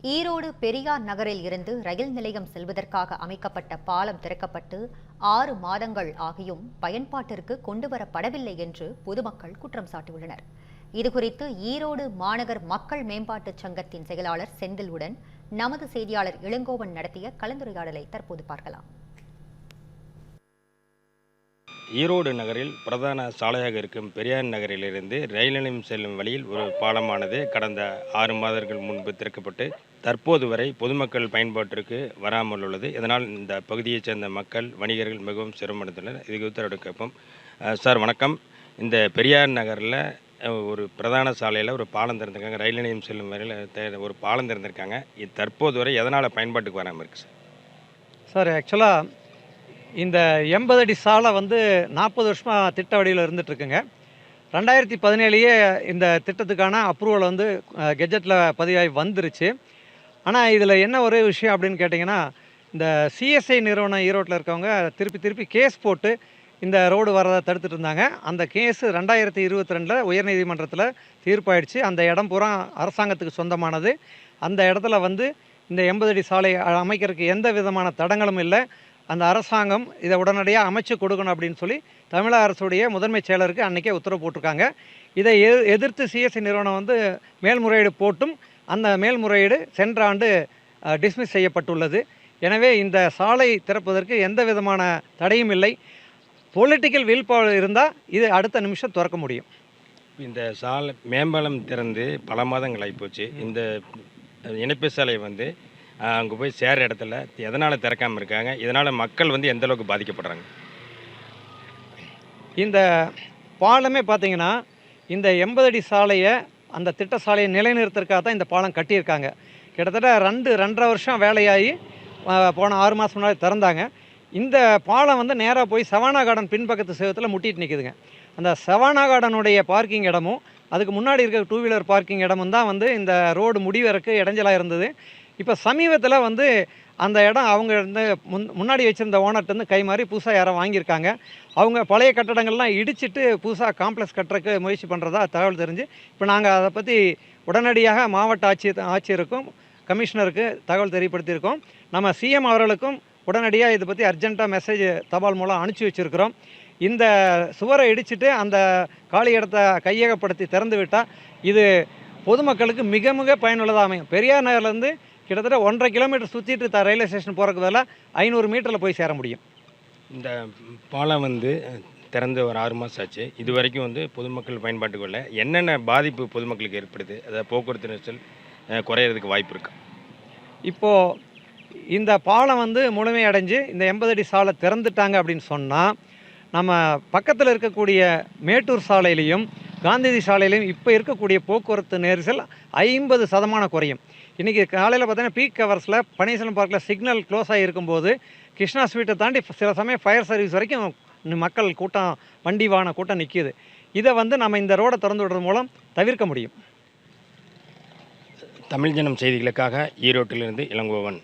ஈரோடு பெரியார் நகரில் இருந்து ரயில் நிலையம் செல்வதற்காக அமைக்கப்பட்ட பாலம் திறக்கப்பட்டு 6 மாதங்கள் ஆகியும் பயன்பாட்டிற்கு கொண்டுவரப்படவில்லை என்று பொதுமக்கள் குற்றம் சாட்டியுள்ளனர். இதுகுறித்து ஈரோடு மாநகர் மக்கள் மேம்பாட்டுச் சங்கத்தின் செயலாளர் செந்திலுடன் நமது செய்தியாளர் இளங்கோவன் நடத்திய கலந்துரையாடலை தற்போது பார்க்கலாம். ஈரோடு நகரில் பிரதான சாலையாக இருக்கும் பெரியார் நகரிலிருந்து ரயில் நிலையம் செல்லும் வழியில் ஒரு பாலமானது கடந்த 6 மாதங்கள் முன்பு திறக்கப்பட்டு தற்போது வரை பொதுமக்கள் பயன்பாட்டிற்கு வராமல் உள்ளது. இதனால் இந்த பகுதியைச் சேர்ந்த மக்கள், வணிகர்கள் மிகவும் சிரமமடைந்துள்ளனர். இது குறித்து கேட்போம். சார் வணக்கம். இந்த பெரியார் நகரில் ஒரு பிரதான சாலையில் ஒரு பாலம் திறந்திருக்காங்க. ரயில் நிலையம் செல்லும் வரையில் ஒரு பாலம் திறந்திருக்காங்க. இது தற்போது வரை எதனால் பயன்பாட்டுக்கு வராமல் இருக்குது சார்? ஆக்சுவலாக இந்த 80 அடி சாலை 40 வருஷமாக திட்ட வடிவில் இருந்துகிட்ருக்குங்க. 2017 இந்த திட்டத்துக்கான அப்ரூவல் கெஜெட்டில் பதிவாகி வந்துருச்சு. ஆனால் இதில் என்ன ஒரே விஷயம் அப்படின்னு கேட்டிங்கன்னா, இந்த சிஎஸ்ஐ நிறுவனம் ஈரோட்டில் இருக்கவங்க திருப்பி கேஸ் போட்டு இந்த ரோடு வரதை தடுத்துட்டு இருந்தாங்க. அந்த கேஸு 2022 உயர்நீதிமன்றத்தில் தீர்ப்பாயிடுச்சு. அந்த இடம் பூரா அரசாங்கத்துக்கு சொந்தமானது. அந்த இடத்துல இந்த 80 அடி சாலை அமைக்கிறதுக்கு எந்த விதமான தடங்களும் இல்லை. அந்த அரசாங்கம் இதை உடனடியாக அமைச்சு கொடுக்கணும் அப்படின்னு சொல்லி தமிழக அரசுடைய முதன்மைச் செயலருக்கு அன்றைக்கே உத்தரவு போட்டிருக்காங்க. இதை எதிர்த்து சிஎஸ்சி நிறுவனம் மேல்முறையீடு போட்டும் அந்த மேல்முறையீடு சென்ற ஆண்டு டிஸ்மிஸ் செய்யப்பட்டுள்ளது. எனவே இந்த சாலை திறப்பதற்கு எந்த விதமான தடையும் இல்லை. பொலிட்டிக்கல் வில் பவர் இருந்தால் இது அடுத்த நிமிஷம் திறக்க முடியும். இந்த சாலை மேம்பாலம் திறந்து பல மாதங்கள் ஆகிப்போச்சு. இந்த இணைப்பு சாலை அங்கே போய் சேர இடத்துல எதனால் திறக்காமல் இருக்காங்க? இதனால் மக்கள் எந்த அளவுக்கு பாதிக்கப்படுறாங்க? இந்த பாலமே பார்த்திங்கன்னா, இந்த 80 அடி சாலையை அந்த திட்ட சாலையை நிலைநிறுத்துறதுக்காக தான் இந்த பாலம் கட்டியிருக்காங்க. கிட்டத்தட்ட 2.5 வருஷம் வேலையாகி போன 6 மாதம் முன்னாடி திறந்தாங்க. இந்த பாலம் நேராக போய் சவானா கார்டன் பின்பக்கத்து சேவத்தில் முட்டிட்டு நிற்குதுங்க. அந்த சவானா கார்டனுடைய பார்க்கிங் இடமும் அதுக்கு முன்னாடி இருக்க 2 வீலர் பார்க்கிங் இடமும் தான் இந்த ரோடு முடிவதற்கு இடைஞ்சலாக இருந்தது. இப்போ சமீபத்தில் அந்த இடம் அவங்க முன்னாடி வச்சுருந்த ஓனர்கிட்ட கை மாறி புதுசாக யாரோ வாங்கியிருக்காங்க. அவங்க பழைய கட்டடங்கள்லாம் இடிச்சிட்டு புதுசாக காம்ப்ளெக்ஸ் கட்டுறதுக்கு முயற்சி பண்ணுறதா தகவல் தெரிஞ்சு இப்போ நாங்கள் அதை பற்றி உடனடியாக மாவட்ட ஆட்சியருக்கும் கமிஷனருக்கு தகவல் தெரியப்படுத்தியிருக்கோம். நம்ம சிஎம் அவர்களுக்கும் உடனடியாக இதை பற்றி அர்ஜென்ட்டாக மெசேஜ் தபால் மூலம் அனுப்பிச்சி வச்சுருக்கிறோம். இந்த சுவரை இடிச்சிட்டு அந்த காலி இடத்தை கையகப்படுத்தி திறந்து விட்டால் இது பொதுமக்களுக்கு மிக மிக பயனுள்ளதாக அமையும். பெரியார் நகர்லேருந்து கிட்டத்தட்ட 1.5 கிலோமீட்டர் சுற்றிட்டு ரயில்வே ஸ்டேஷன் போகிறதுக்கு பதிலாக 500 மீட்டரில் போய் சேர முடியும். இந்த பாலம் திறந்து ஒரு 6 மாதம் ஆச்சு. இது வரைக்கும் பொதுமக்கள் பயன்பாட்டுக்கு வரல. என்னென்ன பாதிப்பு பொதுமக்களுக்கு ஏற்படுது? அதாவது போக்குவரத்து நெரிசல் குறையிறதுக்கு வாய்ப்பு இருக்கு? இப்போது இந்த பாலம் முழுமையடைஞ்சு இந்த 80 அடி சாலை திறந்துட்டாங்க அப்படின்னு சொன்னால், நம்ம பக்கத்தில் இருக்கக்கூடிய மேட்டூர் சாலையிலையும் காந்திஜி சாலையிலையும் இப்போ இருக்கக்கூடிய போக்குவரத்து நெரிசல் 50% குறையும். இன்றைக்கி காலையில் பார்த்தீங்கன்னா பீக் ஹவர்ஸில் பனீர்செல்வம் பார்க்கில் சிக்னல் க்ளோஸ் ஆகியிருக்கும்போது கிருஷ்ணா ஸ்ட்ரீட்டை தாண்டி சில சமயம் ஃபயர் சர்வீஸ் வரைக்கும் மக்கள் கூட்டம், வண்டி வாகன கூட்டம் நிற்கிது. இதை நம்ம இந்த ரோடை திறந்து விடுறது மூலம் தவிர்க்க முடியும். தமிழ் ஜனம் செய்திகளுக்காக ஈரோட்டிலிருந்து இளங்கோவன்.